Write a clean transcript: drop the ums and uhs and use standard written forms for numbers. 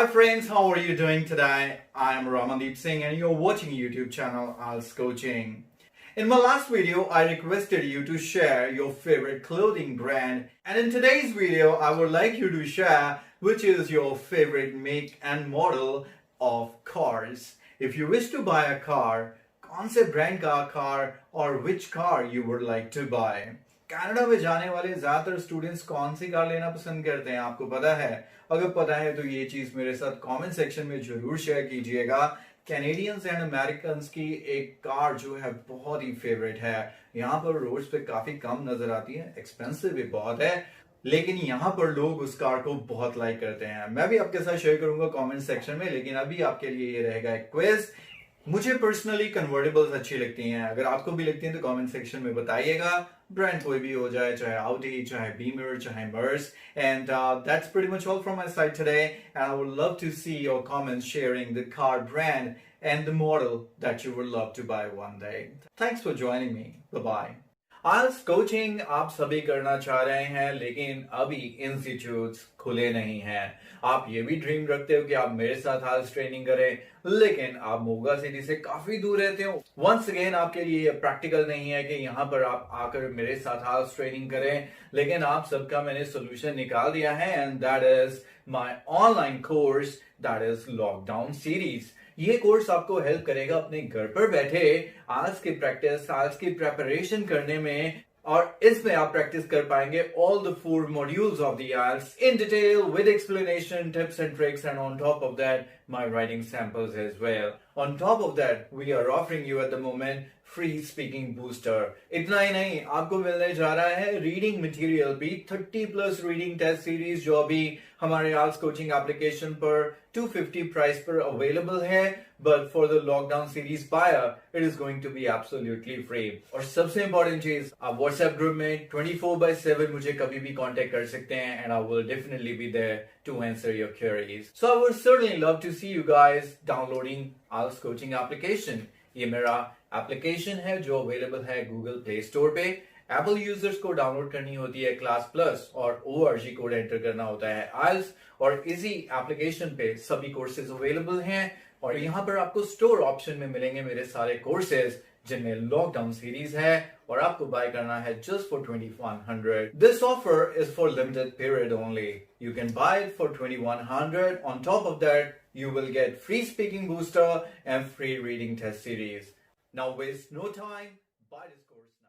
Hi friends, how are you doing today? I am Ramandeep Singh and you're watching YouTube channel IELTS Coaching. In my last video, I requested you to share your favorite clothing brand, and in today's video, I would like you to share which is your favorite make and model of cars. If you wish to buy a car, कौन से brand का car or which car you would like to buy. Canada में जाने वाले ज्यादातर students कौन सी car लेना पसंद करते हैं, आपको पता है? अगर पता है तो ये चीज मेरे साथ कमेंट सेक्शन में जरूर शेयर कीजिएगा. कैनेडियंस एंड अमेरिकन की एक कार जो है बहुत ही फेवरेट है. यहाँ पर रोड्स पे काफी कम नजर आती है, एक्सपेंसिव भी बहुत है, लेकिन यहाँ पर लोग उस कार को बहुत लाइक करते हैं. मैं भी आपके साथ शेयर करूंगा कमेंट सेक्शन में, लेकिन अभी आपके लिए ये रहेगा एक क्विज. मुझे पर्सनली कन्वर्टेबल्स अच्छी लगती हैं, अगर आपको भी लगती हैं तो कमेंट सेक्शन में बताइएगा. ब्रांड कोई भी हो जाए, चाहे Audi, चाहे Beamer, चाहे Merc. And that's pretty much all from my side today. And I would love to see your comments sharing the car brand and the model that you would love to buy one day. Thanks for joining me. Bye-bye. IELTS coaching आप सभी करना चाह रहे हैं, लेकिन अभी institutes खुले नहीं हैं. आप ये भी ड्रीम रखते हो कि आप मेरे साथ IELTS ट्रेनिंग करें, लेकिन आप मोगा सिटी से काफी दूर रहते हो. वंस अगेन आपके लिए प्रैक्टिकल नहीं है कि यहाँ पर आप आकर मेरे साथ IELTS ट्रेनिंग करें, लेकिन आप सबका मैंने सोल्यूशन निकाल दिया है, and that is my online course, that is lockdown series. ये कोर्स आपको हेल्प करेगा अपने घर पर बैठे IELTS की प्रैक्टिस, IELTS की प्रेपरेशन करने में, और इसमें आप प्रैक्टिस कर पाएंगे all the 4 modules of the IELTS in detail with explanation, tips and tricks, and on top of that, my writing samples as well. On top of that, we are offering you at the moment free speaking booster. इतना ही नहीं, आपको मिलने जा रहा है reading material भी, 30+ reading test series जो अभी हमारे IELTS कोचिंग एप्लीकेशन पर 250 प्राइस पर अवेलेबल है, but for the lockdown series buyer, it is going to be absolutely free. और सबसे important चीज, आप WhatsApp ग्रुप में 24/7 मुझे कभी भी कांटेक्ट कर सकते हैं, and I will definitely be there to answer your queries. So I would certainly love to see you guys downloading IELTS coaching application. ये मेरा एप्लीकेशन है जो अवेलेबल है गूगल प्ले स्टोर पे. एप्पल यूजर्स को डाउनलोड करनी होती है CLASSPLUS और ORG कोड एंटर करना होता है IELTS, और इसी एप्लीकेशन पे सभी कोर्सेज अवेलेबल हैं. और यहाँ पर आपको स्टोर ऑप्शन में मिलेंगे मेरे सारे कोर्सेज, जिनमें लॉकडाउन सीरीज है, और आपको बाय करना है just for 2100. This offer is for limited period only. You can buy it for 2100. On top of that, you will get free speaking booster and free reading test series. Now waste no time, buy this course.